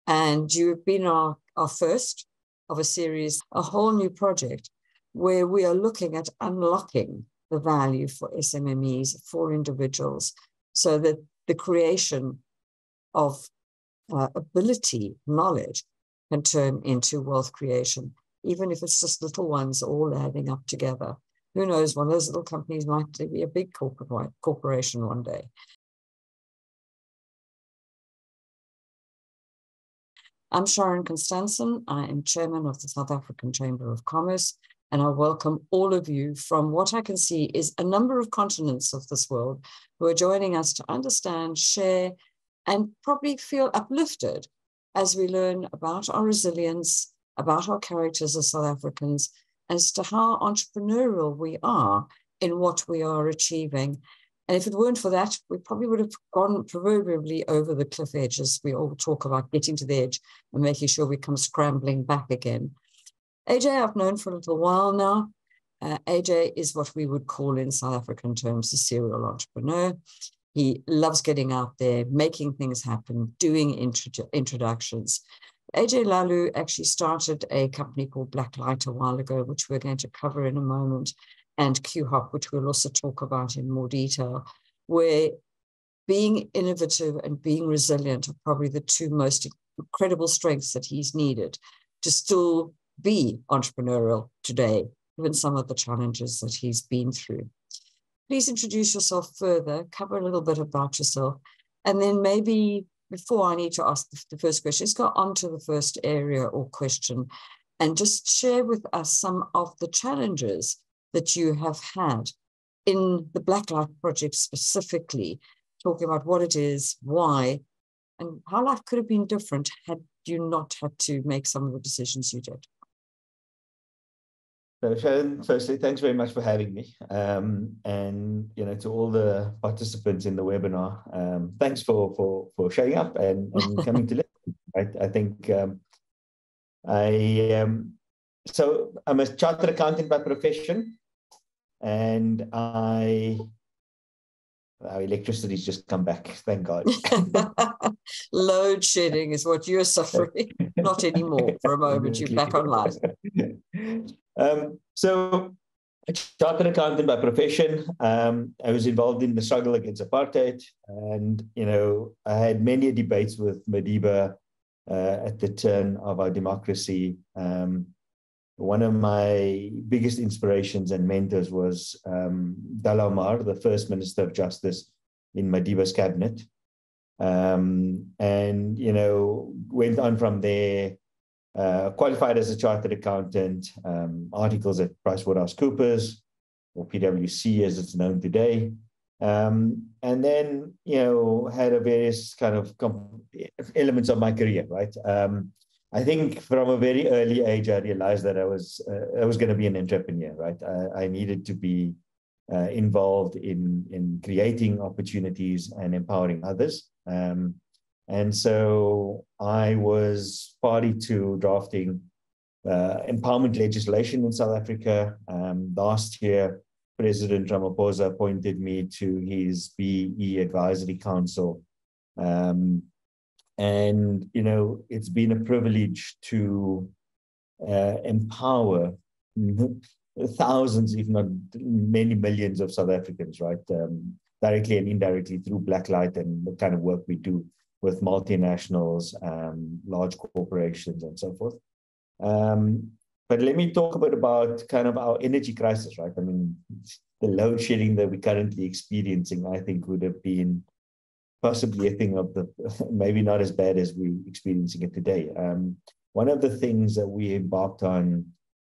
And you've been our first of a series, a whole new project where we are looking at unlocking the value for SMMEs, for individuals, so that the creation of ability, knowledge, can turn into wealth creation, even if it's just little ones all adding up together. Who knows, one of those little companies might be a big corporation one day. I'm Sharon Constançon. I am chairman of the South African Chamber of Commerce, and I welcome all of you from what I can see is a number of continents of this world who are joining us to understand, share, and probably feel uplifted as we learn about our resilience, about our characters as South Africans, as to how entrepreneurial we are in what we are achieving. And if it weren't for that, we probably would have gone proverbially over the cliff edge, as we all talk about getting to the edge and making sure we come scrambling back again. Ajay, I've known for a little while now. Ajay is what we would call in South African terms a serial entrepreneur. He loves getting out there, making things happen, doing introductions. Ajay Lalu actually started a company called Blacklight a while ago, which we're going to cover in a moment, and QHOP, which we'll also talk about in more detail, where being innovative and being resilient are probably the two most incredible strengths that he's needed to still be entrepreneurial today, given some of the challenges that he's been through. Please introduce yourself further, cover a little bit about yourself, and then maybe before I need to ask the first question, let's go on to the first area or question and just share with us some of the challenges that you have had in the Blacklight project specifically, talking about what it is, why, and how life could have been different had you not had to make some of the decisions you did. So Sharon, firstly, thanks very much for having me. And to all the participants in the webinar, thanks for showing up and coming to listen. I think so I'm a chartered accountant by profession, and our electricity's just come back, thank God. Load shedding is what you're suffering. Not anymore. For a moment, you're back online. So a chartered accountant by profession. I was involved in the struggle against apartheid, and I had many debates with Madiba at the turn of our democracy. One of my biggest inspirations and mentors was Dalla Omar, the first Minister of Justice in Madiba's cabinet. And, went on from there, qualified as a chartered accountant, articles at PricewaterhouseCoopers, or PwC as it's known today. And then, had a various kind of elements of my career, right? I think from a very early age, I realized that I was going to be an entrepreneur, right? I needed to be involved in creating opportunities and empowering others. And so I was party to drafting empowerment legislation in South Africa. Last year, President Ramaphosa appointed me to his BE Advisory Council. And, it's been a privilege to empower thousands, if not many millions of South Africans, right? Directly and indirectly through Blacklight and the kind of work we do with multinationals, large corporations, and so forth. But let me talk a bit about kind of our energy crisis, right? I mean, the load shedding that we're currently experiencing, I think, would have been possibly a thing of the, maybe not as bad as we're experiencing it today. One of the things that we embarked on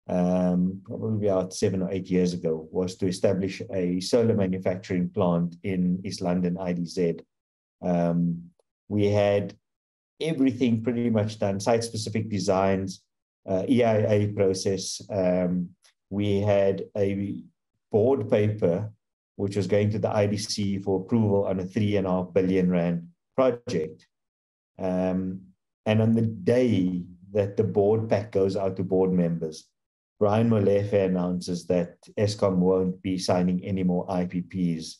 probably about 7 or 8 years ago was to establish a solar manufacturing plant in East London, IDZ. We had everything pretty much done, site-specific designs, EIA process. We had a board paper which was going to the IDC for approval on a 3.5 billion rand project. And on the day that the board pack goes out to board members, Brian Molefe announces that Eskom won't be signing any more IPPs.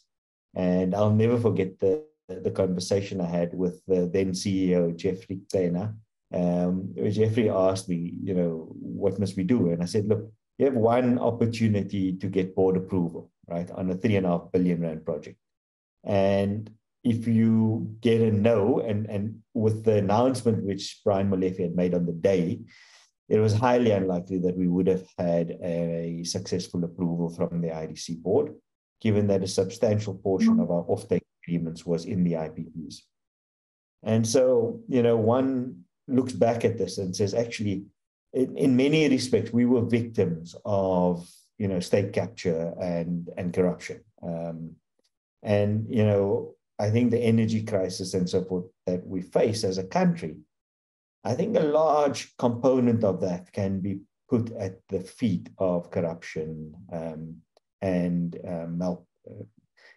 And I'll never forget the conversation I had with the then CEO, Jeffrey Tsena, where Jeffrey asked me, what must we do? And I said, look, you have one opportunity to get board approval, right, on a 3.5 billion rand project. And if you get a no, and with the announcement which Brian Molefe had made on the day, it was highly unlikely that we would have had a successful approval from the IDC board, given that a substantial portion of our offtake agreements was in the IPPs. And so, one looks back at this and says, actually, in many respects, we were victims of, state capture and corruption. I think the energy crisis and so forth that we face as a country, I think a large component of that can be put at the feet of corruption and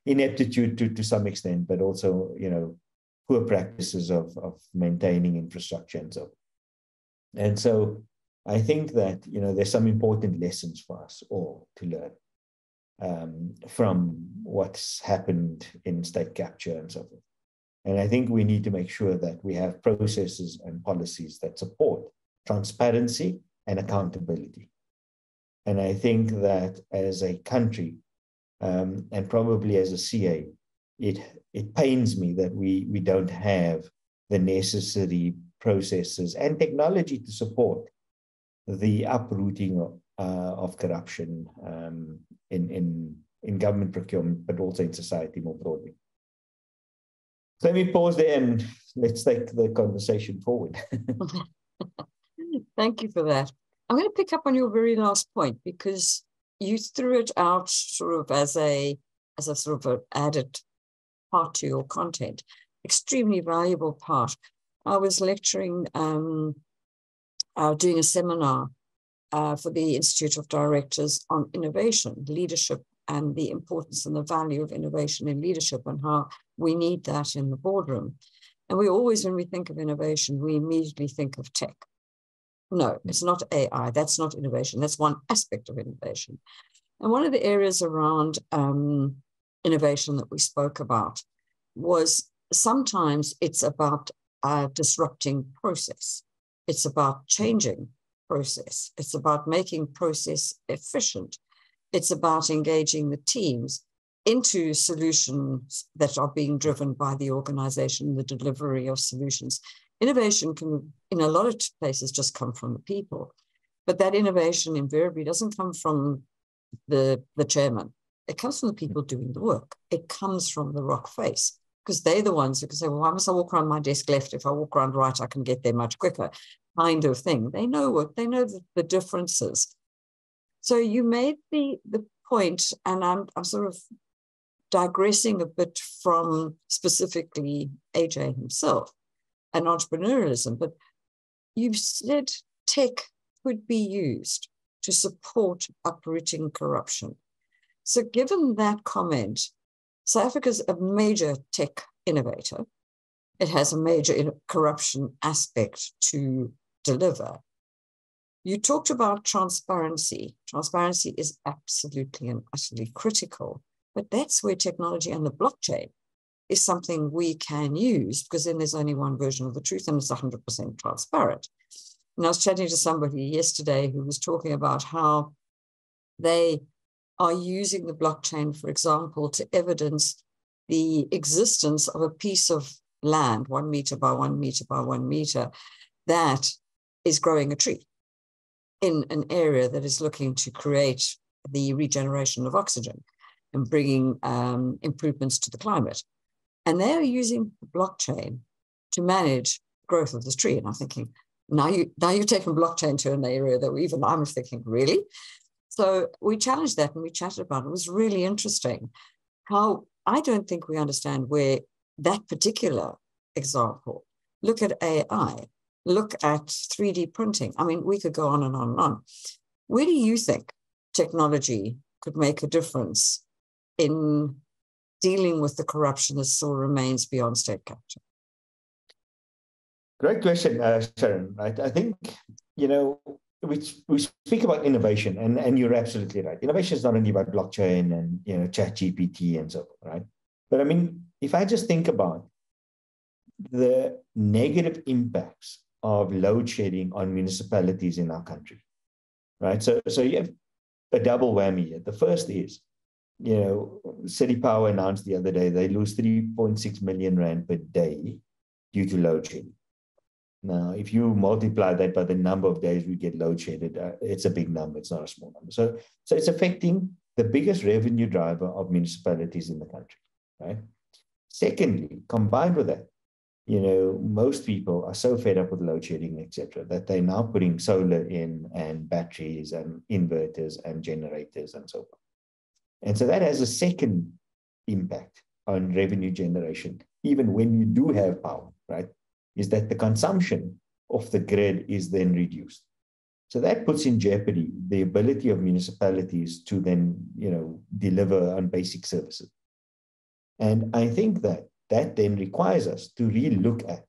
ineptitude to some extent, but also, poor practices of maintaining infrastructure and so on. And so I think that, there's some important lessons for us all to learn from what's happened in state capture and so forth. And I think we need to make sure that we have processes and policies that support transparency and accountability. And I think that as a country, and probably as a CA, it pains me that we don't have the necessary processes and technology to support the uprooting of corruption in government procurement, but also in society more broadly. So let me pause there and let's take the conversation forward. Thank you for that. I'm going to pick up on your very last point, because you threw it out sort of as a sort of an added part to your content, extremely valuable part. I was lecturing, doing a seminar for the Institute of Directors on innovation, leadership, and the importance and the value of innovation in leadership, and how we need that in the boardroom. And we always, when we think of innovation, we immediately think of tech. No, it's not AI. That's not innovation. That's one aspect of innovation. And one of the areas around innovation that we spoke about was sometimes it's about disrupting process. It's about changing process. It's about making process efficient. It's about engaging the teams into solutions that are being driven by the organization, the delivery of solutions. Innovation can, in a lot of places, just come from the people. But that innovation invariably doesn't come from the chairman. It comes from the people doing the work. It comes from the rock face, because they're the ones who can say, well, why must I walk around my desk left? If I walk around right, I can get there much quicker, kind of thing. They know the differences. So you made the point, and I'm sort of digressing a bit from specifically Ajay himself and entrepreneurialism, but you've said tech could be used to support uprooting corruption. So given that comment, South Africa's a major tech innovator. It has a major corruption aspect to deliver. You talked about transparency. Transparency is absolutely and utterly critical, but that's where technology and the blockchain is something we can use, because then there's only one version of the truth and it's 100% transparent. And I was chatting to somebody yesterday who was talking about how they are using the blockchain, for example, to evidence the existence of a piece of land, 1 meter by 1 meter by 1 meter, that is growing a tree in an area that is looking to create the regeneration of oxygen and bringing improvements to the climate. And they are using the blockchain to manage growth of this tree. And I'm thinking, now you've taken blockchain to an area that even I'm thinking, really? So we challenged that and we chatted about it. It was really interesting how I don't think we understand where that particular example, look at AI, look at 3D printing. I mean, we could go on and on and on. Where do you think technology could make a difference in dealing with the corruption that still remains beyond state capture? Great question, Sharon. Right? I think, we speak about innovation, and you're absolutely right. Innovation is not only about blockchain and, ChatGPT and so on, right? But I mean, if I just think about the negative impacts of load shedding on municipalities in our country, right? So you have a double whammy here. The first is, City Power announced the other day they lose 3.6 million rand per day due to load shedding. Now, if you multiply that by the number of days we get load shedded, it's a big number. It's not a small number. So it's affecting the biggest revenue driver of municipalities in the country, right? Secondly, combined with that, most people are so fed up with load shedding, etc., that they're now putting solar in and batteries and inverters and generators and so forth. And so that has a second impact on revenue generation, even when you do have power, right? Is that the consumption of the grid is then reduced. So that puts in jeopardy the ability of municipalities to then, deliver on basic services. And I think that then requires us to relook at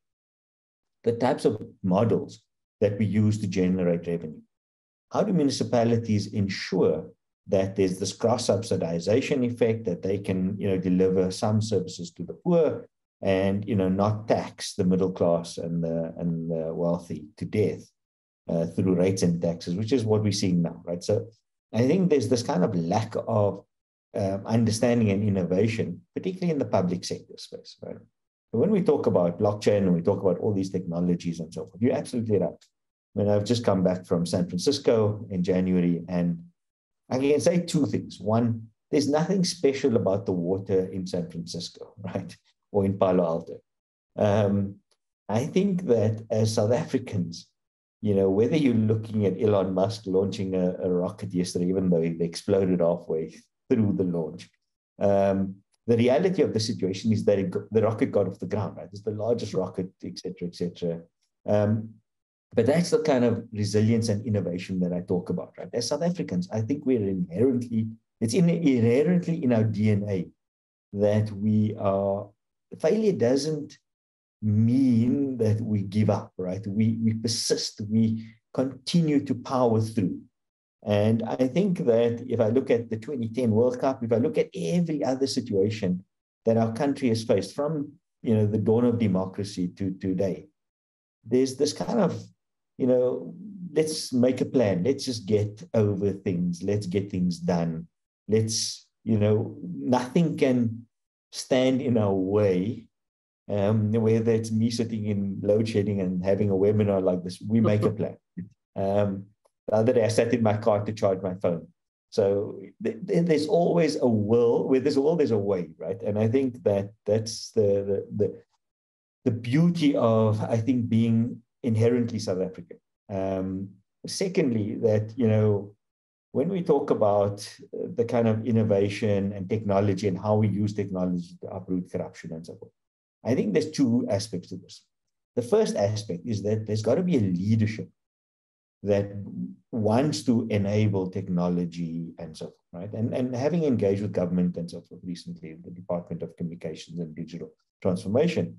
the types of models that we use to generate revenue. How do municipalities ensure that there's this cross-subsidization effect, that they can, deliver some services to the poor and, not tax the middle class and the wealthy to death through rates and taxes, which is what we're seeing now, right? So I think there's this kind of lack of understanding and innovation, particularly in the public sector space, right? But when we talk about blockchain and we talk about all these technologies and so forth, you're absolutely right. I mean, I've just come back from San Francisco in January, and I can say two things. One, there's nothing special about the water in San Francisco, right? Or in Palo Alto. I think that as South Africans, whether you're looking at Elon Musk launching a rocket yesterday, even though it exploded halfway through the launch, the reality of the situation is that the rocket got off the ground, right? It's the largest rocket, et cetera, et cetera. But that's the kind of resilience and innovation that I talk about, right? As South Africans, I think we're inherently in our DNA that failure doesn't mean that we give up, right? We persist, we continue to power through. And I think that if I look at the 2010 World Cup, if I look at every other situation that our country has faced from, the dawn of democracy to today, there's this kind of, let's make a plan. Let's just get over things. Let's get things done. Nothing can stand in our way. Whether it's me sitting in load shedding and having a webinar like this, we make a plan. The other day, I sat in my car to charge my phone. So there's always a will. Where there's a will, there's a way, right? And I think that's the beauty of, I think, being inherently South African. Secondly, that, when we talk about the kind of innovation and technology and how we use technology to uproot corruption and so forth, I think there's two aspects to this. The first aspect is that there's got to be a leadership that wants to enable technology and so forth, right? And having engaged with government and so forth recently, the Department of Communications and Digital Transformation,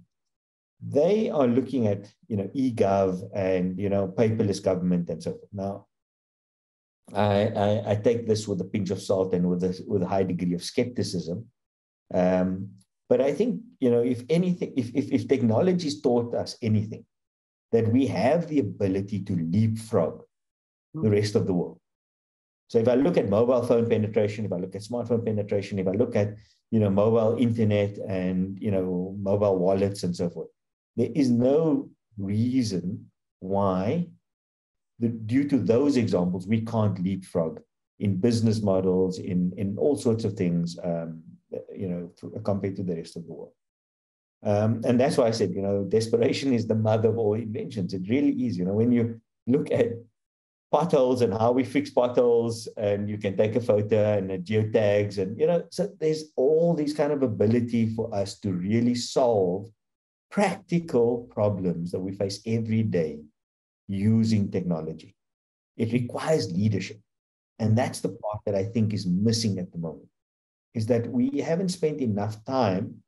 they are looking at, e-gov and, paperless government and so forth. Now, I take this with a pinch of salt and with a high degree of skepticism. But I think, if anything, if technology's taught us anything, that we have the ability to leapfrog the rest of the world. So if I look at mobile phone penetration, if I look at smartphone penetration, if I look at, mobile internet and, mobile wallets and so forth, there is no reason why, due to those examples, we can't leapfrog in business models, in all sorts of things, compared to the rest of the world. And that's why I said, desperation is the mother of all inventions. It really is. When you look at potholes and how we fix potholes, and you can take a photo and a geotags, and, so there's all these kind of ability for us to really solve practical problems that we face every day using technology. It requires leadership. And that's the part that I think is missing at the moment, is that we haven't spent enough time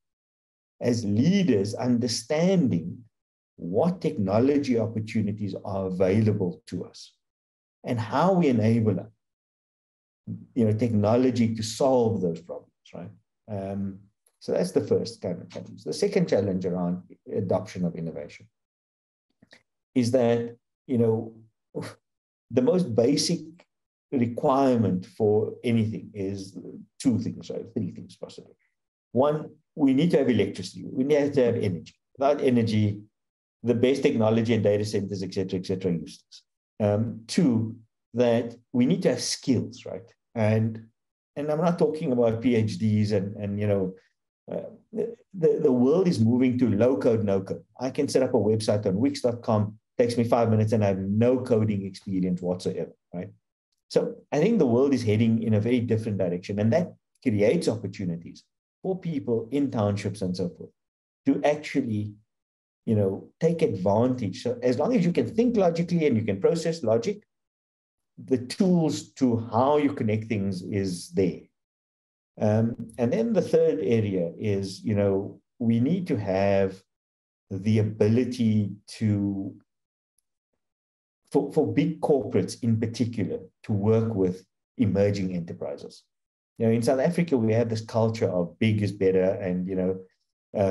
as leaders understanding what technology opportunities are available to us and how we enable technology to solve those problems, right? So that's the first kind of challenge. The second challenge around adoption of innovation is that, the most basic requirement for anything is two things, right? Three things possibly. One, we need to have electricity. We need to have energy. Without energy, the best technology and data centers, et cetera, are useless. Two, that we need to have skills, right? And I'm not talking about PhDs the world is moving to low code, no code. I can set up a website on Wix.com, takes me 5 minutes, and I have no coding experience whatsoever, right? So I think the world is heading in a very different direction, and that creates opportunities for people in townships and so forth to actually, take advantage. So as long as you can think logically and you can process logic, the tools to how you connect things is there. And then the third area is, we need to have the ability to, for big corporates in particular, to work with emerging enterprises. In South Africa, we have this culture of big is better and,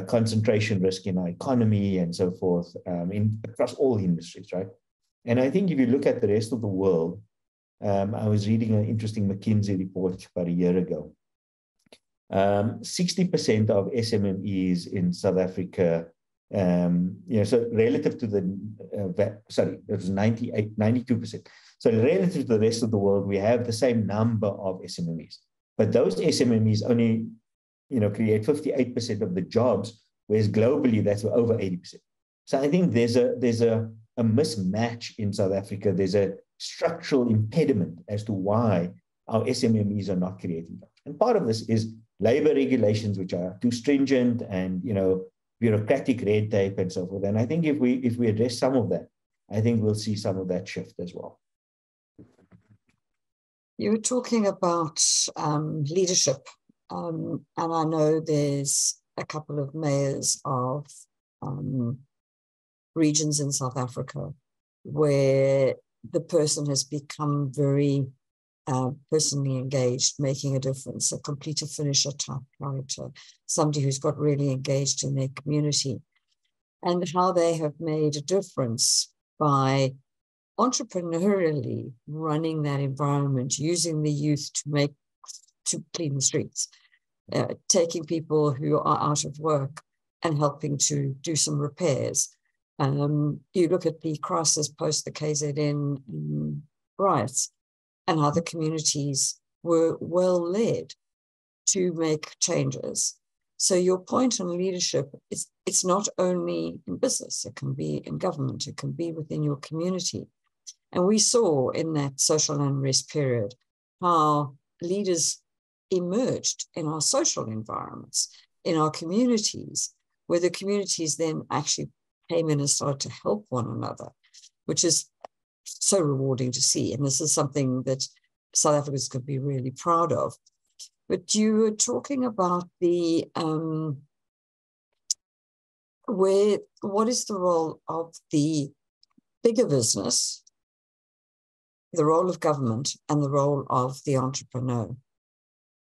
concentration risk in our economy and so forth, across all industries, right? And I think if you look at the rest of the world, I was reading an interesting McKinsey report about a year ago. 60% of SMMEs in South Africa, so relative to it was 92%. So relative to the rest of the world, we have the same number of SMMEs. But those SMMEs only, create 58% of the jobs, whereas globally that's over 80%. So I think there's a mismatch in South Africa. There's a structural impediment as to why our SMMEs are not creating jobs. And part of this is labor regulations, which are too stringent, and bureaucratic red tape and so forth. And I think if we address some of that, I think we'll see some of that shift as well. You were talking about leadership, and I know there's a couple of mayors of regions in South Africa where the person has become very personally engaged, making a difference, a completer finisher type character, somebody who's got really engaged in their community, and how they have made a difference by entrepreneurially running that environment, using the youth to clean the streets, taking people who are out of work and helping to do some repairs. You look at the crisis post the KZN riots and how the communities were well led to make changes. So your point on leadership is it's not only in business, it can be in government, it can be within your community. And we saw in that social unrest period how leaders emerged in our social environments, in our communities, where the communities then actually came in and started to help one another, which is so rewarding to see. And this is something that South Africans could be really proud of. But you were talking about the what is the role of the bigger business, the role of government, and the role of the entrepreneur.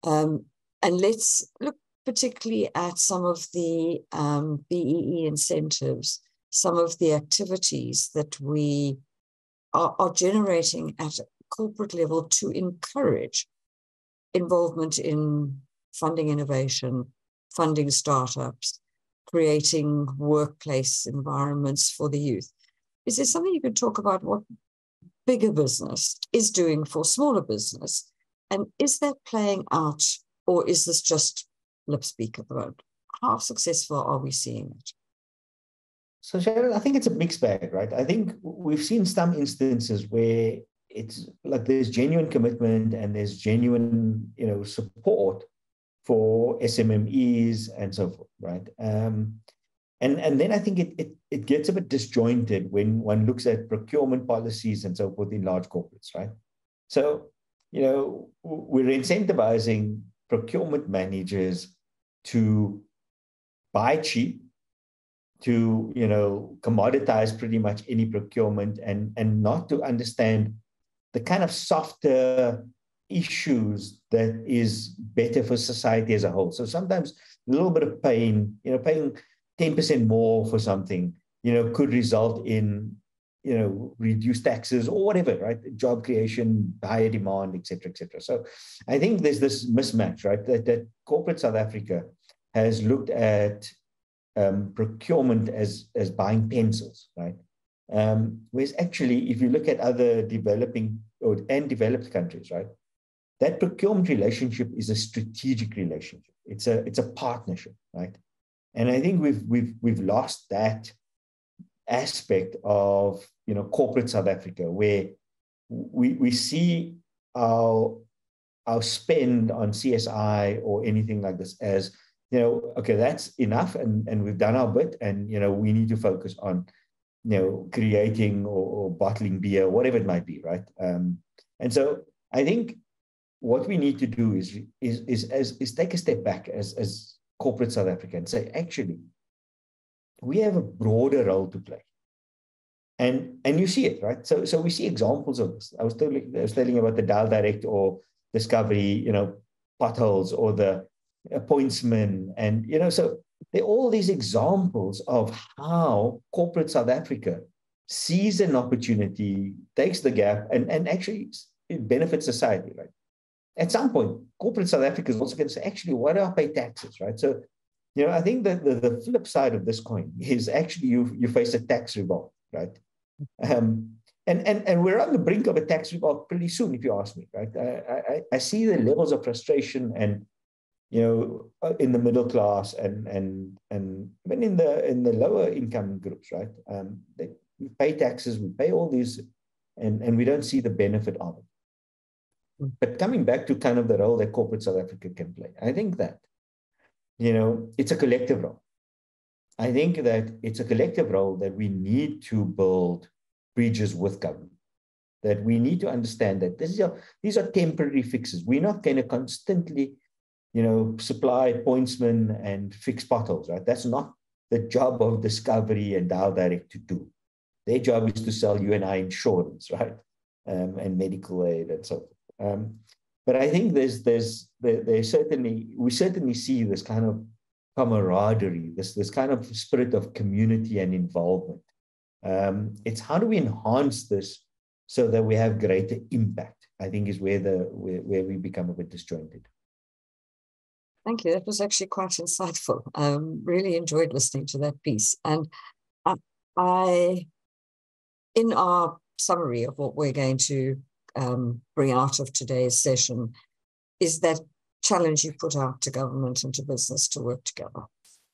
And let's look particularly at some of the BEE incentives, some of the activities that we are generating at a corporate level to encourage involvement in funding innovation, funding startups, creating workplace environments for the youth. Is there something you could talk about what bigger business is doing for smaller business? And is that playing out, or is this just lip speak at the moment? How successful are we seeing it? So, Sharon, I think it's a mixed bag, right? I think we've seen some instances where it's like there's genuine commitment and there's genuine, support for SMMEs and so forth, right? And then I think it gets a bit disjointed when one looks at procurement policies and so forth in large corporates, right? So, we're incentivizing procurement managers to buy cheap, to, commoditize pretty much any procurement and not to understand the kind of softer issues that is better for society as a whole. So sometimes a little bit of pain, paying 10% more for something, could result in reduce taxes or whatever, right? Job creation, higher demand, et cetera, et cetera. So I think there's this mismatch, right? That corporate South Africa has looked at procurement as buying pencils, right? Whereas actually, if you look at other developing and developed countries, right, that procurement relationship is a strategic relationship. It's a partnership, right? And I think we've lost that aspect of corporate South Africa, where we see our spend on CSI or anything like this as okay, that's enough, and we've done our bit, and we need to focus on creating or bottling beer, whatever it might be, right? And so I think what we need to do is take a step back as corporate South Africa and say, actually, we have a broader role to play. And you see it, right? So we see examples of this. I was telling you about the Dial Direct or Discovery, potholes, or the appointsman. And, so there are all these examples of how corporate South Africa sees an opportunity, takes the gap, and actually it benefits society, right? At some point, corporate South Africa is also going to say, actually, why do I pay taxes, right? So, I think that the flip side of this coin is actually you face a tax revolt, right? And we're on the brink of a tax revolt pretty soon, if you ask me, right? I see the levels of frustration and in the middle class and even in the lower income groups, right? We pay taxes, we pay all these, and we don't see the benefit of it. But coming back to kind of the role that corporate South Africa can play, I think that it's a collective role. I think that it's a collective role that we need to build bridges with government, that we need to understand that these are temporary fixes. We're not going to constantly, supply pointsmen and fix potholes, right? That's not the job of Discovery and Dial Direct to do. Their job is to sell you and I insurance, right? And medical aid and so forth. But I think we certainly see this kind of camaraderie, this kind of spirit of community and involvement. It's how do we enhance this so that we have greater impact, I think is where we become a bit disjointed. Thank you. That was actually quite insightful. Really enjoyed listening to that piece. And I in our summary of what we're going to bring out of today's session is that challenge you put out to government and to business to work together.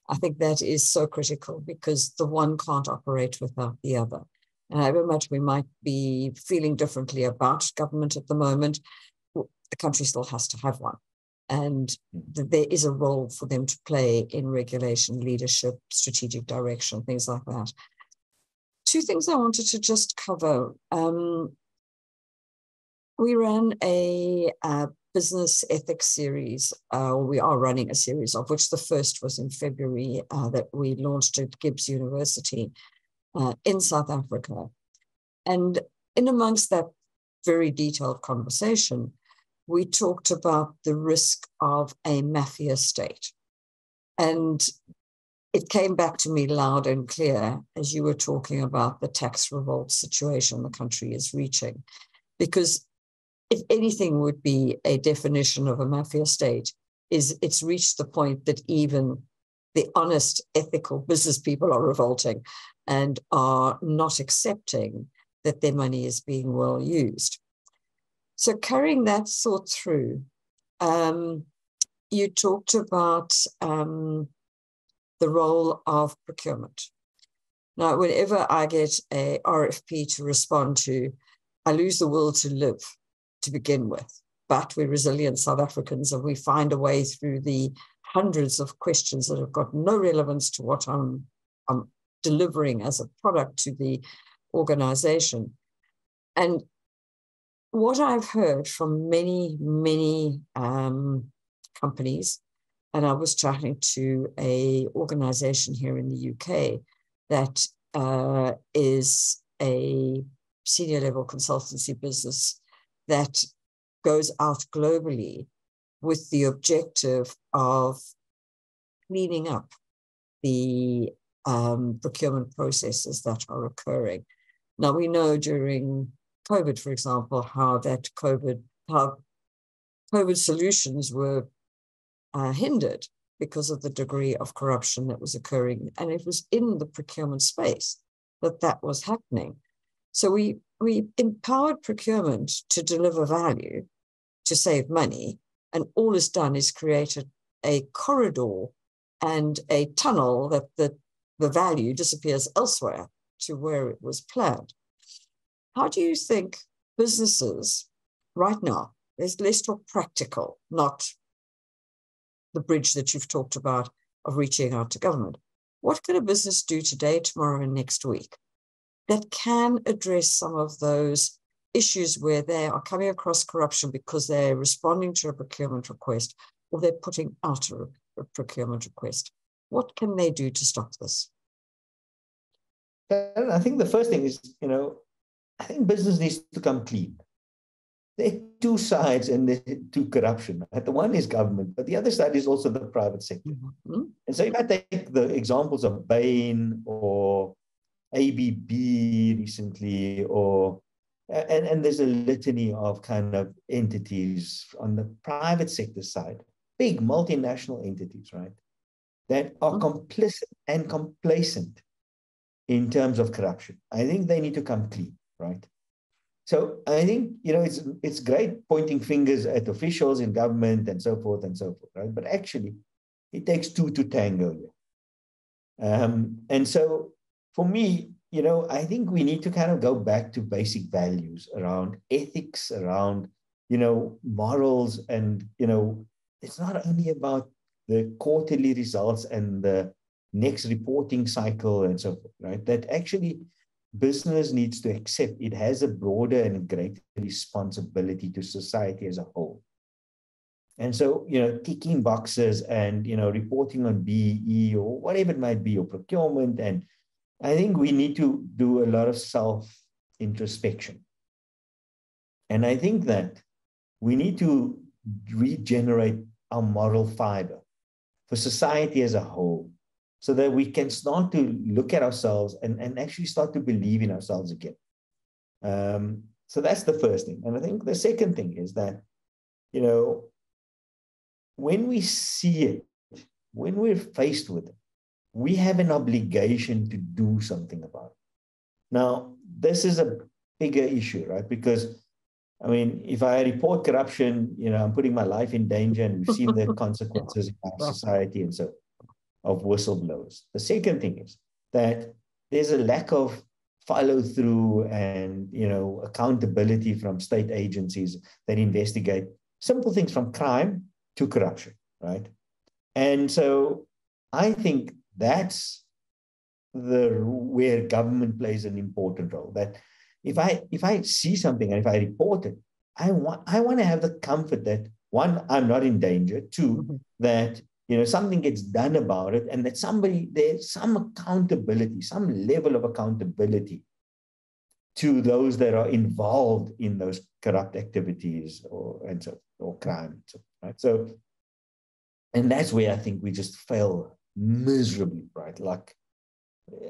I think that is so critical because the one can't operate without the other. And however much we might be feeling differently about government at the moment, the country still has to have one. And there is a role for them to play in regulation, leadership, strategic direction, things like that. Two things I wanted to just cover. We ran a business ethics series, we are running a series of which the first was in February that we launched at Gibbs University in South Africa. And in amongst that very detailed conversation, we talked about the risk of a mafia state. And it came back to me loud and clear as you were talking about the tax revolt situation the country is reaching. Because if anything would be a definition of a mafia state, is it's reached the point that even the honest, ethical business people are revolting and are not accepting that their money is being well used. So carrying that thought through, you talked about the role of procurement. Now, whenever I get a RFP to respond to, I lose the will to live to begin with, but we're resilient South Africans and we find a way through the hundreds of questions that have got no relevance to what I'm delivering as a product to the organization. And what I've heard from many, many companies, and I was chatting to an organization here in the UK that is a senior level consultancy business that goes out globally with the objective of cleaning up the procurement processes that are occurring. Now, we know during COVID, for example, how COVID solutions were hindered because of the degree of corruption that was occurring. And it was in the procurement space that was happening. So we empowered procurement to deliver value, to save money, and all it's done is created a corridor and a tunnel that the value disappears elsewhere to where it was planned. How do you think businesses right now, let's talk practical, not the bridge that you've talked about of reaching out to government. What can a business do today, tomorrow, and next week that can address some of those issues where they are coming across corruption because they're responding to a procurement request or they're putting out a procurement request? What can they do to stop this? I think the first thing is, I think business needs to come clean. There are two sides and there are two corruption. The one is government, but the other side is also the private sector. Mm-hmm. And so if I take the examples of Bain or ABB recently, and there's a litany of kind of entities on the private sector side, big multinational entities, right, that are complicit and complacent in terms of corruption. I think they need to come clean, right? So I think, it's great pointing fingers at officials in government and so forth, right? But actually, it takes two to tango here. And so for me, I think we need to kind of go back to basic values around ethics, around, morals, and, it's not only about the quarterly results and the next reporting cycle and so forth, right? That actually business needs to accept it has a broader and greater responsibility to society as a whole. And so, ticking boxes and, reporting on BEE or whatever it might be, or procurement. And I think we need to do a lot of self-introspection. And I think that we need to regenerate our moral fiber for society as a whole, so that we can start to look at ourselves and actually start to believe in ourselves again. So that's the first thing. And I think the second thing is that, when we see it, when we're faced with it, we have an obligation to do something about it. Now, this is a bigger issue, right? Because, if I report corruption, I'm putting my life in danger, and we've seen the consequences in our society and so of whistleblowers. The second thing is that there's a lack of follow through and, accountability from state agencies that investigate simple things from crime to corruption, right? And so I think that's where government plays an important role. That if I see something and if I report it, I want to have the comfort that, one, I'm not in danger. Two, that something gets done about it, and that there's some accountability, some level of accountability to those that are involved in those corrupt activities or crime, right? So, and that's where I think we just fail miserably, right? Like,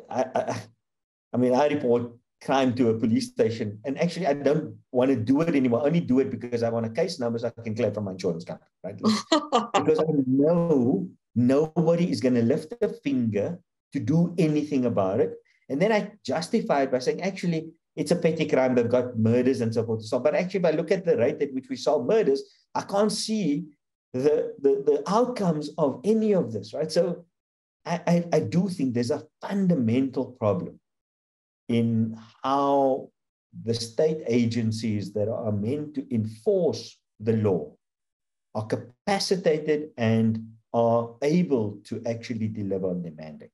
I report crime to a police station, and actually I don't want to do it anymore. I only do it because I want a case number so I can claim from my insurance company, right? Because I know nobody is going to lift a finger to do anything about it. And then I justify it by saying, actually, it's a petty crime. They've got murders and so forth. But actually, if I look at the rate at which we solve murders, I can't see the outcomes of any of this, right? So I do think there's a fundamental problem in how the state agencies that are meant to enforce the law are capacitated and are able to actually deliver on their mandate.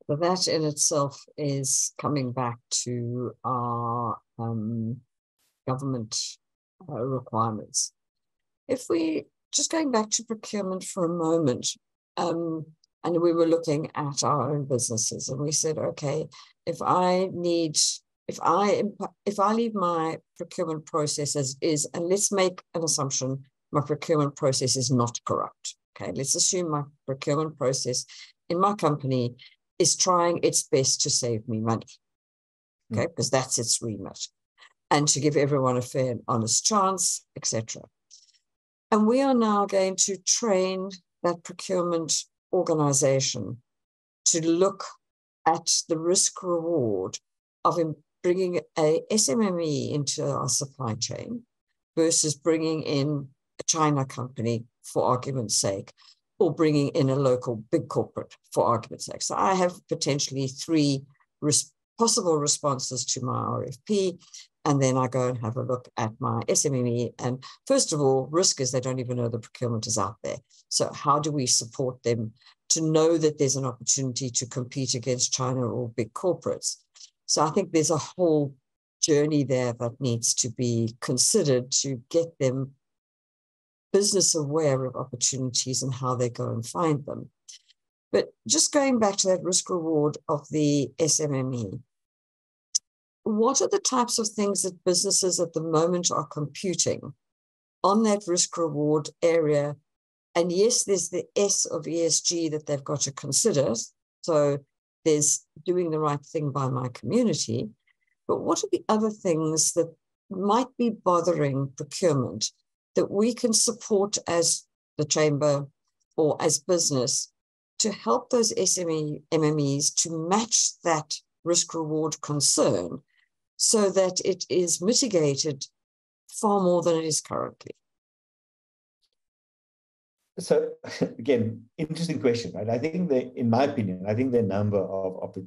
So that in itself is coming back to our government requirements. If we, just going back to procurement for a moment, and we were looking at our own businesses, and we said, okay, if I leave my procurement process as is, and let's make an assumption, my procurement process is not corrupt. Okay, let's assume my procurement process in my company is trying its best to save me money. okay, because that's its remit, and to give everyone a fair and honest chance, etc. And we are now going to train that procurement organization to look at the risk reward of bringing a SMME into our supply chain versus bringing in a China company, for argument's sake, or bringing in a local big corporate, for argument's sake. So I have potentially three possible responses to my RFP, and then I go and have a look at my SMME. And first of all, risk is they don't even know the procurement is out there. So how do we support them to know that there's an opportunity to compete against China or big corporates? So I think there's a whole journey there that needs to be considered to get them business aware of opportunities and how they go and find them. But just going back to that risk reward of the SMME, what are the types of things that businesses at the moment are computing on that risk reward area? And yes, there's the S of ESG that they've got to consider. So there's doing the right thing by my community. But what are the other things that might be bothering procurement that we can support as the chamber or as business to help those MMEs to match that risk reward concern so that it is mitigated far more than it is currently? So again, interesting question, right? I think that, in my opinion, I think there are a number of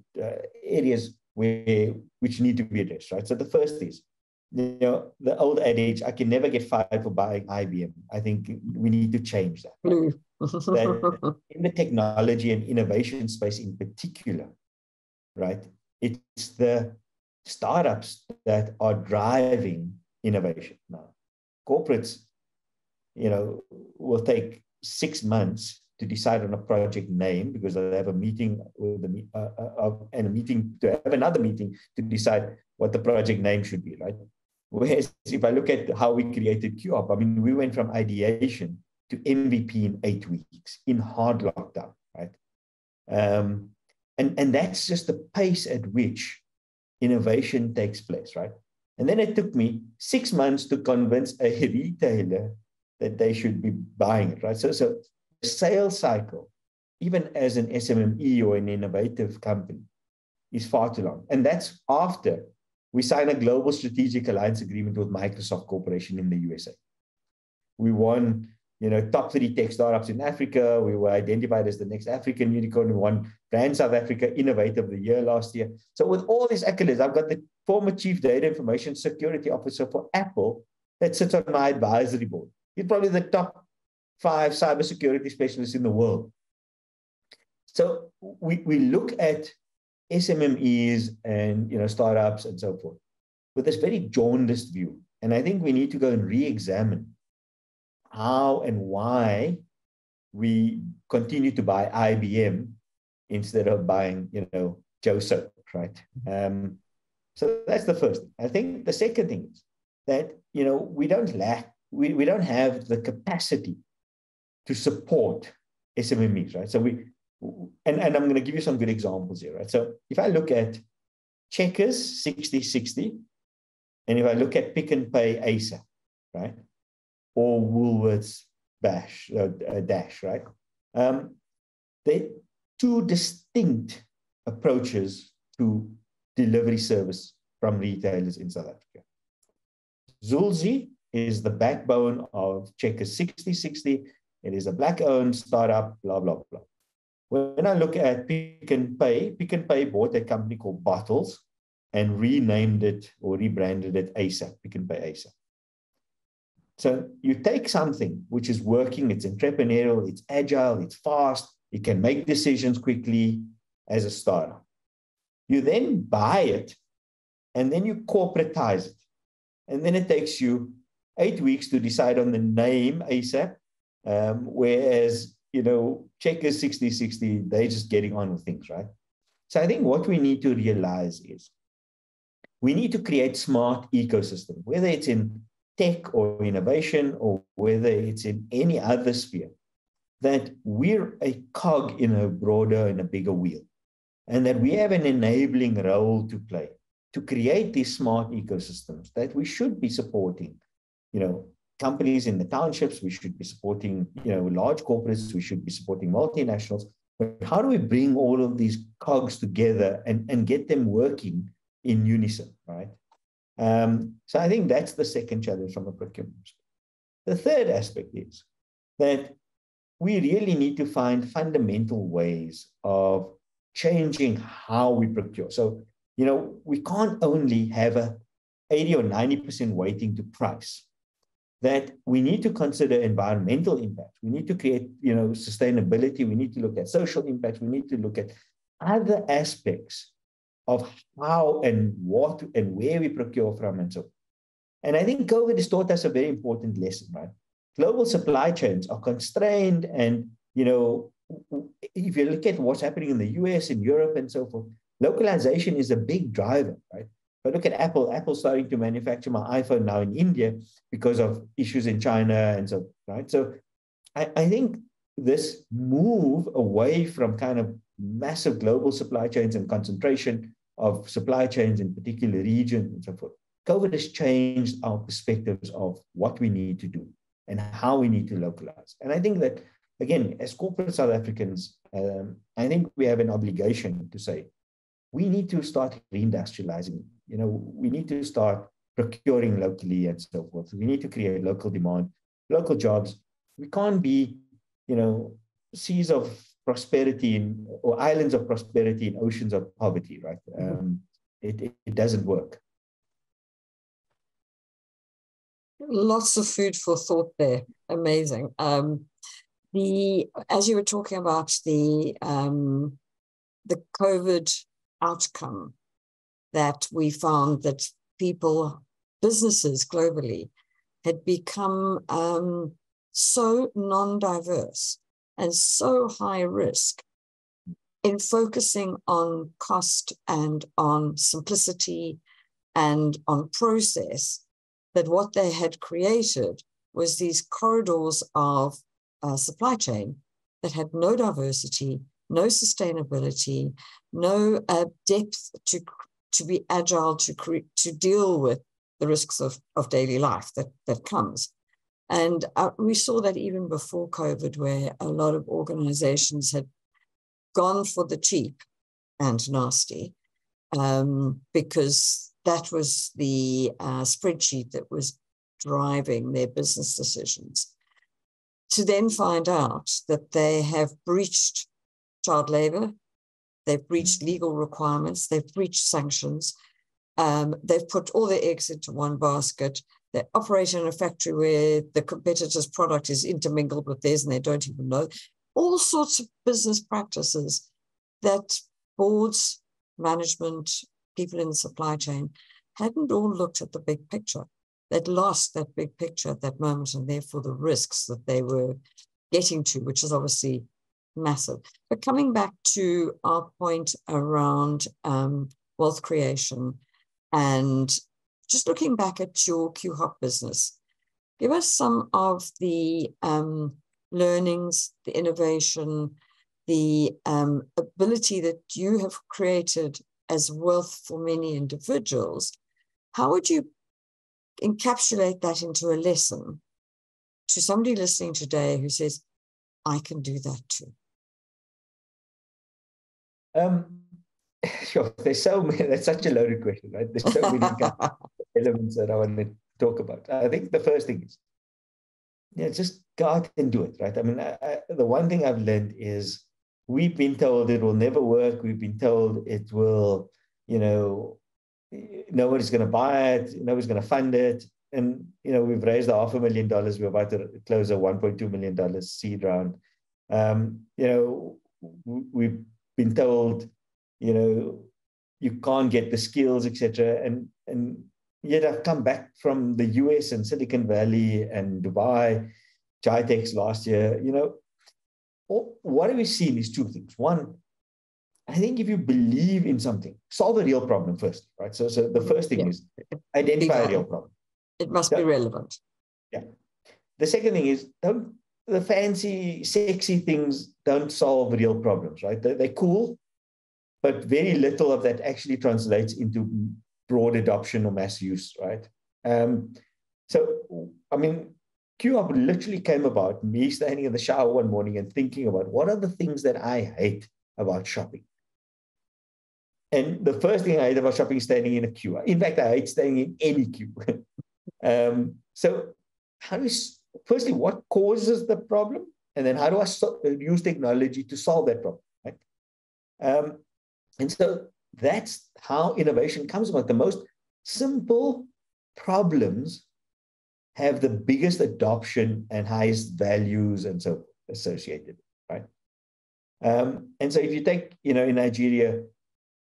areas which need to be addressed, right? So the first is, the old adage, I can never get fired for buying IBM. I think we need to change that. Right? That in the technology and innovation space in particular, right? It's the startups that are driving innovation now. Corporates, will take 6 months to decide on a project name because they have a meeting with and a meeting to have another meeting to decide what the project name should be, right? Whereas if I look at how we created QOP, I mean, we went from ideation to MVP in 8 weeks in hard lockdown, right? And that's just the pace at which innovation takes place, right? And then it took me 6 months to convince a retailer that they should be buying it, right? So the sales cycle, even as an SMME or an innovative company, is far too long. And that's after we sign a global strategic alliance agreement with Microsoft Corporation in the USA. We won, top 3 tech startups in Africa. We were identified as the next African unicorn. We won Brand South Africa Innovator of the Year last year. So with all these accolades, I've got the former Chief Data Information Security Officer for Apple that sits on my advisory board. He's probably the top 5 cybersecurity specialists in the world. So we look at SMMEs and startups and so forth with this very jaundiced view. And I think we need to go and re-examine how and why we continue to buy IBM instead of buying, Joe Soap, right? So that's the first thing. I think the second thing is that, we don't have the capacity to support SMMEs, right? So and I'm going to give you some good examples here, right? So if I look at Checkers 60/60, and if I look at Pick and Pay ASAP, right? Or Woolworths Dash, right? They're 2 distinct approaches to delivery service from retailers in South Africa. Zulzi is the backbone of Checkers 60/60. It is a Black-owned startup, blah, blah, blah. When I look at Pick and Pay bought a company called Bottles and renamed it or rebranded it ASAP, Pick and Pay ASAP. So you take something which is working, it's entrepreneurial, it's agile, it's fast, it can make decisions quickly as a startup. You then buy it and then you corporatize it. And then it takes you 8 weeks to decide on the name ASAP, whereas, Checkers 60/60, they're just getting on with things, right? So I think what we need to realize is we need to create smart ecosystem, whether it's in tech or innovation or whether it's in any other sphere, that we're a cog in a broader and a bigger wheel, and that we have an enabling role to play to create these smart ecosystems that we should be supporting, companies in the townships, we should be supporting, large corporates, we should be supporting multinationals. But how do we bring all of these cogs together and get them working in unison, right? So I think that's the second challenge from a procurement perspective. The third aspect is that we really need to find fundamental ways of changing how we procure. So, we can't only have a 80 or 90% weighting to price. That we need to consider environmental impact. We need to create, sustainability. We need to look at social impact. We need to look at other aspects of how and what and where we procure from and so on. And I think COVID has taught us a very important lesson, right? Global supply chains are constrained. And, if you look at what's happening in the US, in Europe and so forth, localization is a big driver, right? But look at Apple. Apple's starting to manufacture my iPhone now in India because of issues in China and so, right? So I think this move away from kind of massive global supply chains and concentration of supply chains in particular regions and so forth, COVID has changed our perspectives of what we need to do and how we need to localize. And I think that, again, as corporate South Africans, I think we have an obligation to say, we need to start reindustrializing. We need to start procuring locally and so forth. We need to create local demand, local jobs. We can't be, seas of prosperity or islands of prosperity in oceans of poverty, right? It doesn't work. Lots of food for thought there. Amazing. As you were talking about the COVID outcome, that we found that businesses globally had become so non-diverse and so high risk in focusing on cost and on simplicity and on process, that what they had created was these corridors of supply chain that had no diversity, no sustainability, no depth to be agile, to deal with the risks of daily life that comes. And we saw that even before COVID, where a lot of organizations had gone for the cheap and nasty, because that was the spreadsheet that was driving their business decisions, to then find out that they have breached child labor, they've breached legal requirements, they've breached sanctions, they've put all their eggs into one basket, they operate in a factory where the competitor's product is intermingled with theirs and they don't even know. All sorts of business practices that boards, management, people in the supply chain hadn't all looked at the big picture. They'd lost that big picture at that moment, and therefore the risks that they were getting to, which is obviously massive. But coming back to our point around wealth creation, and just looking back at your QHOP business, give us some of the learnings, the innovation, the ability that you have created as wealth for many individuals. How would you encapsulate that into a lesson to somebody listening today who says, I can do that too? Sure. There's so many, that's such a loaded question, right? There's so many elements that I want to talk about. I think the first thing is, just go out and do it, right? I mean, the one thing I've learned is we've been told it will never work. We've been told it will, nobody's going to buy it, nobody's going to fund it. And, we've raised $500,000. We're about to close a $1.2 million seed round. We've been told, you can't get the skills, etc. And yet I've come back from the US and Silicon Valley and Dubai, GITEX last year. What have we seen is two things. One, I think if you believe in something, solve a real problem first, right? So the first thing is identify a real problem. It must be relevant. Yeah. The second thing is, the fancy, sexy things don't solve real problems, right? They're cool, but very little of that actually translates into broad adoption or mass use, right? So, I mean, QUp literally came about me standing in the shower one morning and thinking about what are the things that I hate about shopping. And the first thing I hate about shopping is standing in a queue. In fact, I hate standing in any queue. So firstly, what causes the problem? And then how do I use technology to solve that problem, right? And so that's how innovation comes about. The most simple problems have the biggest adoption and highest values and so associated, right? And so if you take, in Nigeria,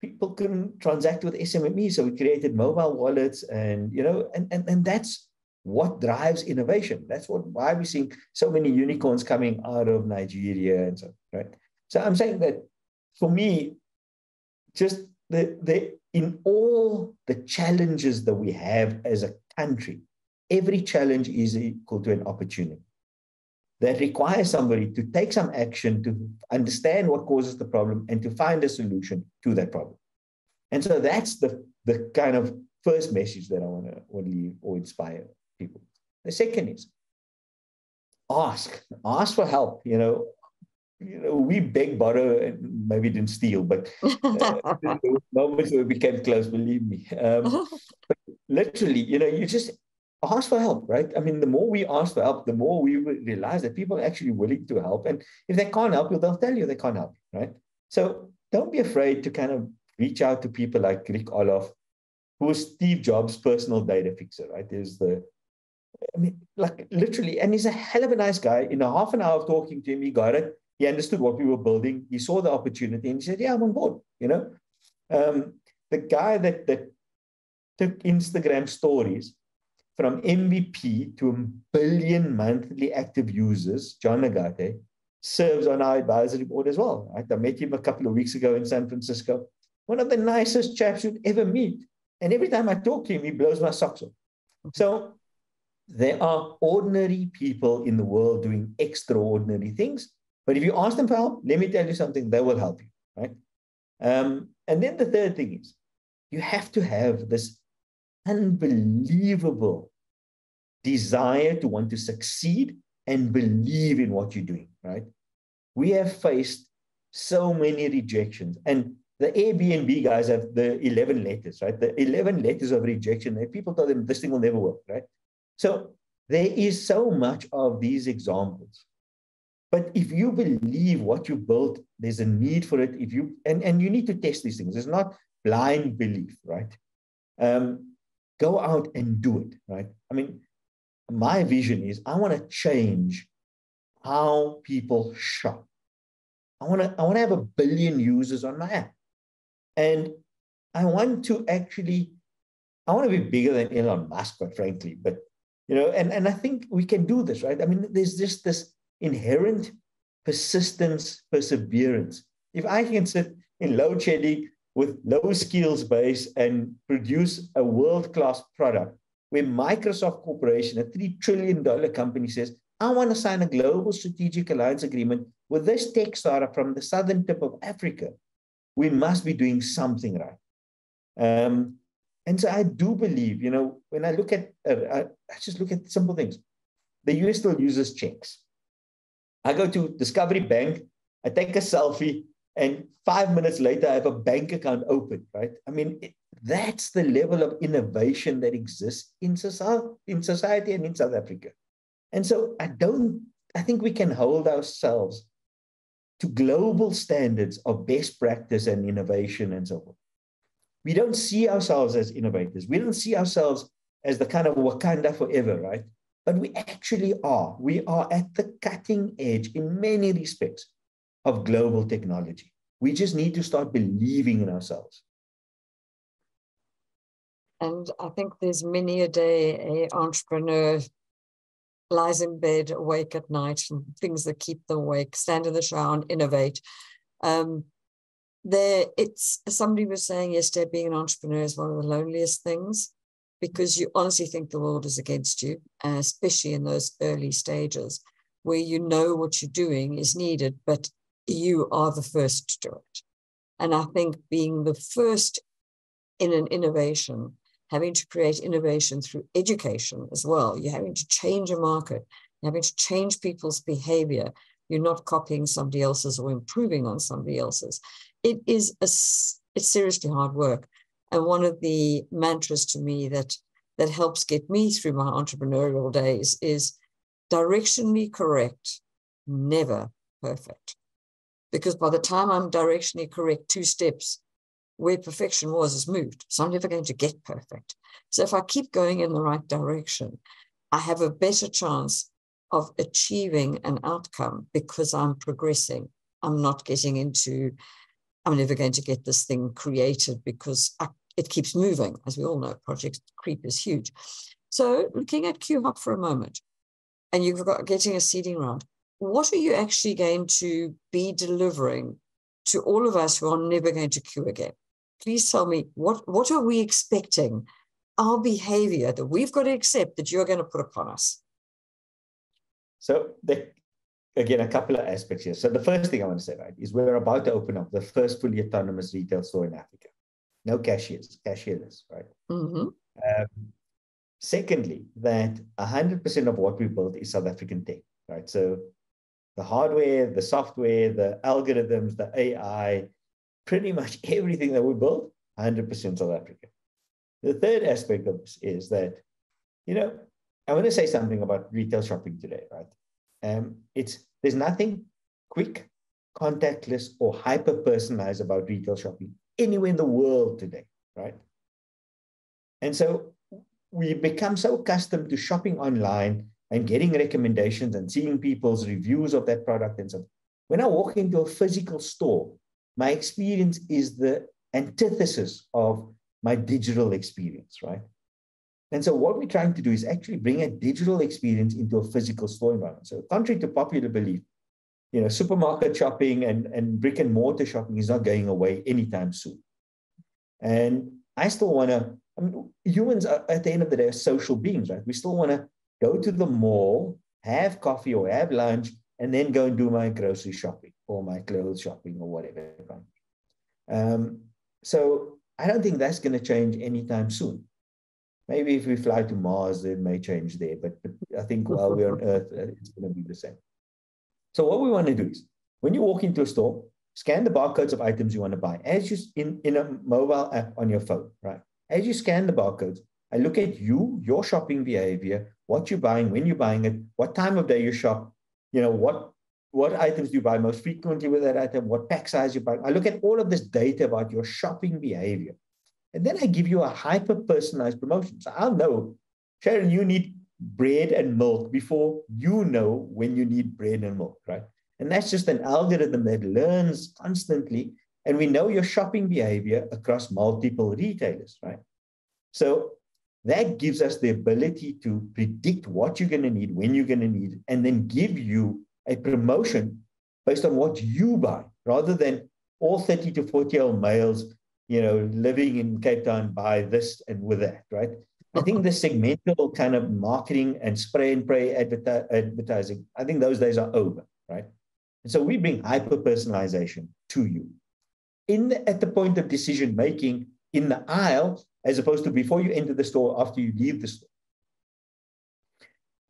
people couldn't transact with SMME, so we created mobile wallets, and and that's what drives innovation. That's why we're seeing so many unicorns coming out of Nigeria and so, right? So I'm saying that for me, just in all the challenges that we have as a country, every challenge is equal to an opportunity that requires somebody to take some action to understand what causes the problem and to find a solution to that problem. And so that's the kind of first message that I want to leave or inspire people. The second is ask for help. We beg, borrow, and maybe didn't steal, but moments where we became close, believe me. But literally, you just ask for help, right? I mean, the more we ask for help, the more we realize that people are actually willing to help. And if they can't help you, they'll tell you they can't help you, right? So don't be afraid to kind of reach out to people like Rick Olof, who was Steve Jobs' personal data fixer, right? Literally, and he's a hell of a nice guy. In a half an hour of talking to him, he got it. He understood what we were building. He saw the opportunity and he said, yeah, I'm on board, The guy that took Instagram stories from MVP to 1 billion monthly active users, John Nagate, serves on our advisory board as well. Right? I met him a couple of weeks ago in San Francisco. One of the nicest chaps you'd ever meet. And every time I talk to him, he blows my socks off. So there are ordinary people in the world doing extraordinary things. But if you ask them for help, let me tell you something, they will help you, right? And then the third thing is, you have to have this unbelievable desire to want to succeed and believe in what you're doing, right? We have faced so many rejections. And the Airbnb guys have the 11 letters, right? The 11 letters of rejection. And people tell them this thing will never work, right? So there is so much of these examples. But if you believe what you built, there's a need for it. And you need to test these things. It's not blind belief, right? Go out and do it, right? I mean, my vision is I want to change how people shop. I want to have 1 billion users on my app. And I want to be bigger than Elon Musk, quite frankly. But, and I think we can do this, right? I mean, there's just this inherent persistence, perseverance. If I can sit in load shedding with low skills base and produce a world-class product where Microsoft Corporation, a $3 trillion company, says, I want to sign a global strategic alliance agreement with this tech startup from the southern tip of Africa, we must be doing something right. And so I do believe, when I look at, I just look at simple things. The US still uses checks. I go to Discovery Bank, I take a selfie, and 5 minutes later, I have a bank account open, right? I mean, that's the level of innovation that exists in society and in South Africa. And so I think we can hold ourselves to global standards of best practice and innovation and so forth. We don't see ourselves as innovators. We don't see ourselves as the kind of Wakanda forever, right? But we actually are. We are at the cutting edge in many respects of global technology. We just need to start believing in ourselves. And I think there's many a day an entrepreneur lies in bed awake at night and things that keep them awake, stand in the shower and innovate. Somebody was saying yesterday, being an entrepreneur is one of the loneliest things, because you honestly think the world is against you, especially in those early stages where what you're doing is needed, but you are the first to do it. And I think being the first in an innovation, having to create innovation through education as well. You're having to change a market. You're having to change people's behavior. You're not copying somebody else's or improving on somebody else's. It's seriously hard work. And one of the mantras to me that helps get me through my entrepreneurial days is directionally correct, never perfect. Because by the time I'm directionally correct 2 steps, where perfection was is moved. So I'm never going to get perfect. So if I keep going in the right direction, I have a better chance of achieving an outcome because I'm progressing. I'm not getting into, I'm never going to get this thing created because it keeps moving. As we all know, project creep is huge. So looking at QHop for a moment, and you've got getting a seeding round, what are you actually going to be delivering to all of us who are never going to queue again? Please tell me, what are we expecting, our behavior that we've got to accept that you're going to put upon us? So again, a couple of aspects here. So the first thing I want to say, right, is we're about to open up the first fully autonomous retail store in Africa. No cashiers, cashierless, right? Mm-hmm. Secondly, that 100% of what we build is South African tech, right? So the hardware, the software, the algorithms, the AI, pretty much everything that we build, 100% South Africa. The third aspect of this is that, I want to say something about retail shopping today, right? There's nothing quick, contactless, or hyper-personalized about retail shopping anywhere in the world today, right? And so we become so accustomed to shopping online and getting recommendations and seeing people's reviews of that product and so on. When I walk into a physical store, my experience is the antithesis of my digital experience, right? And so what we're trying to do is actually bring a digital experience into a physical store environment. So contrary to popular belief, supermarket shopping and brick and mortar shopping is not going away anytime soon. And I still want to, humans are, at the end of the day, are social beings, right? We still want to go to the mall, have coffee or have lunch, and then go and do my grocery shopping or my clothes shopping or whatever. So I don't think that's going to change anytime soon. Maybe if we fly to Mars, it may change there. But I think while we're on Earth, it's going to be the same. So what we want to do is, when you walk into a store, scan the barcodes of items you want to buy. As you in a mobile app on your phone, right? As you scan the barcodes, I look at you, your shopping behavior, what you're buying, when you're buying it, what time of day you shop, what items do you buy most frequently with that item, what pack size you buy. I look at all of this data about your shopping behavior. And then I give you a hyper-personalized promotion. So I'll know, Sharon, you need bread and milk before you know when you need bread and milk, right? And that's just an algorithm that learns constantly. And we know your shopping behavior across multiple retailers, right? So that gives us the ability to predict what you're going to need, when you're going to need it, and then give you a promotion based on what you buy, rather than all 30 to 40-year-old males, living in Cape Town buy this and with that, right? I think the segmental kind of marketing and spray and pray advertising, I think those days are over, right? And so we bring hyper-personalization to you at the point of decision-making in the aisle, as opposed to before you enter the store, after you leave the store.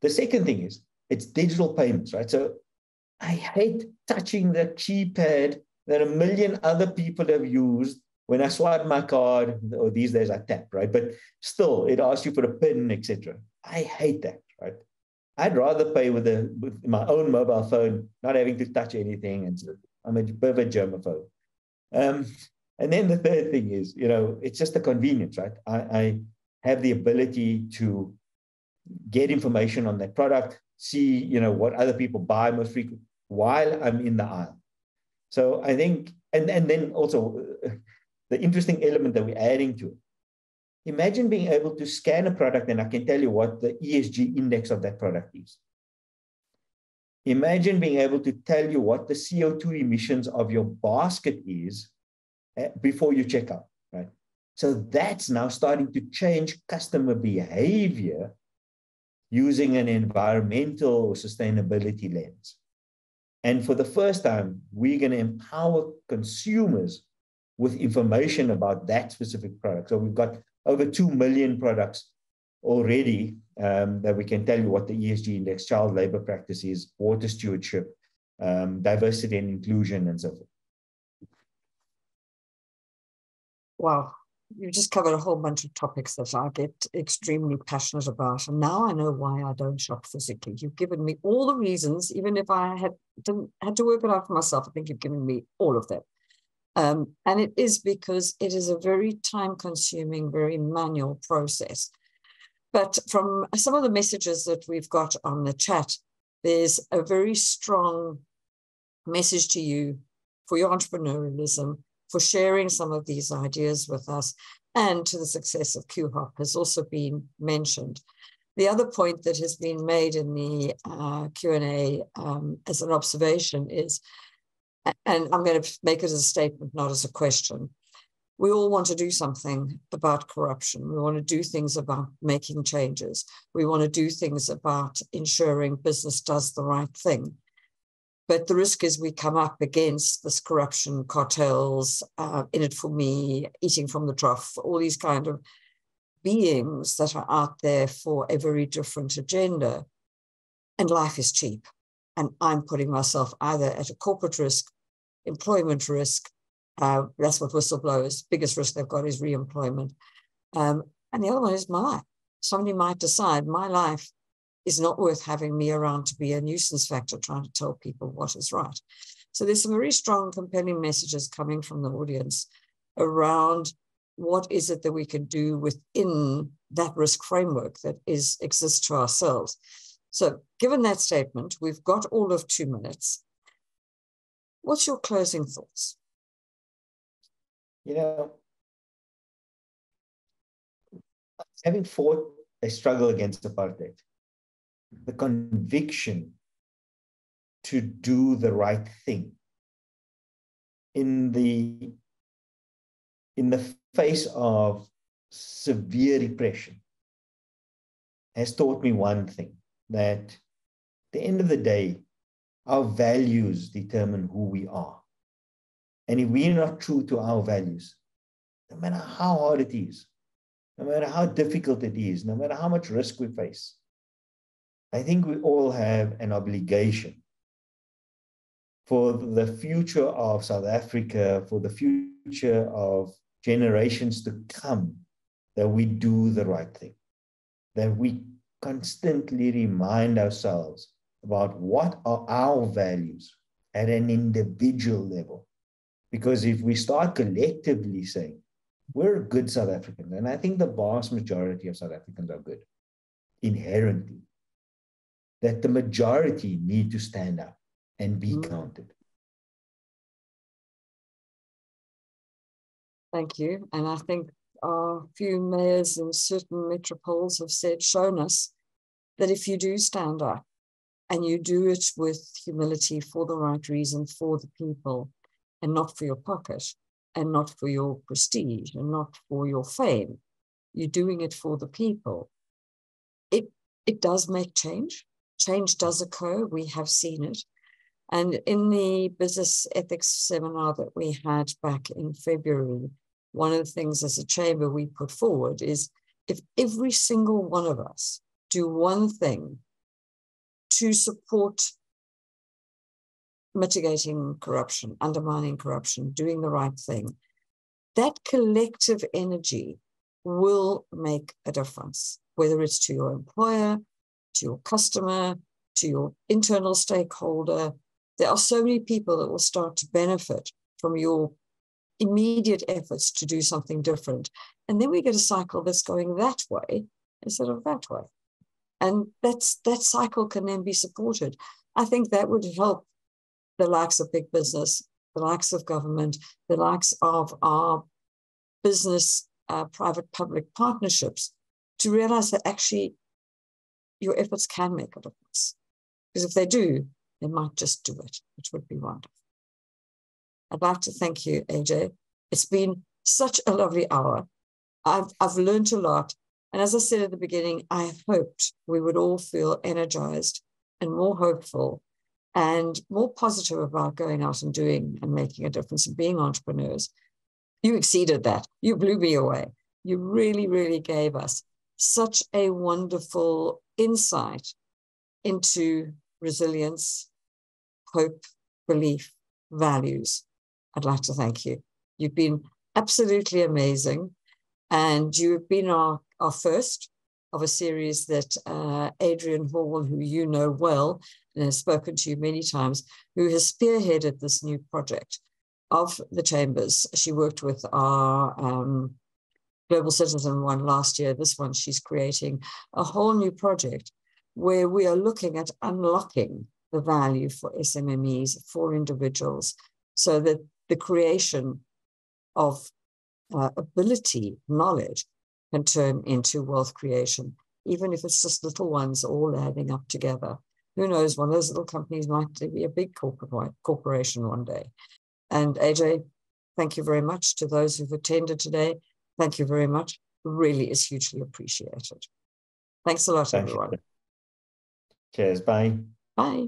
The second thing is, it's digital payments, right? So I hate touching the keypad that a million other people have used when I swipe my card, or these days I tap, right? But still, it asks you for a PIN, etc. I hate that, right? I'd rather pay with my own mobile phone, not having to touch anything. And so I'm a bit of a germaphobe. And then the third thing is, it's just the convenience, right? I have the ability to get information on that product, see, what other people buy most frequently while I'm in the aisle. So I think, and then also the interesting element that we're adding to it. Imagine being able to scan a product and I can tell you what the ESG index of that product is. Imagine being able to tell you what the CO2 emissions of your basket is before you check out, right? So that's now starting to change customer behavior using an environmental or sustainability lens. And for the first time, we're going to empower consumers with information about that specific product. So we've got over 2 million products already that we can tell you what the ESG index, child labor practices, water stewardship, diversity and inclusion, and so forth. Wow. You just covered a whole bunch of topics that I get extremely passionate about. And now I know why I don't shop physically. You've given me all the reasons, even if I had to work it out for myself. I think you've given me all of them. And it is because it is a very time-consuming, very manual process. But from some of the messages that we've got on the chat, there's a very strong message to you for your entrepreneurialism, for sharing some of these ideas with us, and to the success of QHOP has also been mentioned. The other point that has been made in the Q&A as an observation is, and I'm going to make it as a statement, not as a question, we all want to do something about corruption. We want to do things about making changes. We want to do things about ensuring business does the right thing. But the risk is we come up against this corruption, cartels, in it for me, eating from the trough, all these kind of beings that are out there for a very different agenda. And life is cheap. And I'm putting myself either at a corporate risk, employment risk. That's what whistleblowers, biggest risk they've got is re-employment. And the other one is my life. Somebody might decide my life is not worth having me around to be a nuisance factor trying to tell people what is right. So there's some very strong, compelling messages coming from the audience around what is it that we can do within that risk framework that exists to ourselves. So given that statement, we've got all of 2 minutes. What's your closing thoughts? You know, having fought a struggle against apartheid, the conviction to do the right thing in the face of severe repression has taught me one thing, that at the end of the day, our values determine who we are. And if we're not true to our values, no matter how hard it is, no matter how difficult it is, no matter how much risk we face, I think we all have an obligation for the future of South Africa, for the future of generations to come, that we do the right thing, that we constantly remind ourselves about what are our values at an individual level. Because if we start collectively saying, we're good South Africans, and I think the vast majority of South Africans are good, inherently, that the majority need to stand up and be counted. Thank you. And I think a few mayors in certain metropoles have shown us that if you do stand up and you do it with humility for the right reason, for the people, and not for your pocket, and not for your prestige, and not for your fame, you're doing it for the people, it does make change. Change does occur. We have seen it. And in the business ethics seminar that we had back in February, one of the things as a chamber we put forward is, if every single one of us do one thing to support mitigating corruption, undermining corruption, doing the right thing, that collective energy will make a difference, whether it's to your employer, to your customer, to your internal stakeholder. There are so many people that will start to benefit from your immediate efforts to do something different. And then we get a cycle that's going that way instead of that way. And that cycle can then be supported. I think that would help the likes of big business, the likes of government, the likes of our business, private-public partnerships, to realize that actually your efforts can make a difference. Because if they do, they might just do it, which would be wonderful. I'd like to thank you, Ajay. It's been such a lovely hour. I've learned a lot. And as I said at the beginning, I hoped we would all feel energized and more hopeful and more positive about going out and doing and making a difference and being entrepreneurs. You exceeded that. You blew me away. You really, really gave us such a wonderful insight into resilience, hope, belief, values. I'd like to thank you. You've been absolutely amazing. And you've been our first of a series that Adrian Hall, who you know well and has spoken to you many times, who has spearheaded this new project of the Chambers. She worked with our Global Citizen one last year. This one, she's creating a whole new project where we are looking at unlocking the value for SMMEs, for individuals, so that the creation of ability, knowledge, can turn into wealth creation, even if it's just little ones all adding up together. Who knows, one of those little companies might be a big corporation one day. And Ajay, thank you very much to those who've attended today. Thank you very much. Really is hugely appreciated. Thanks a lot, everyone. Cheers. Bye. Bye.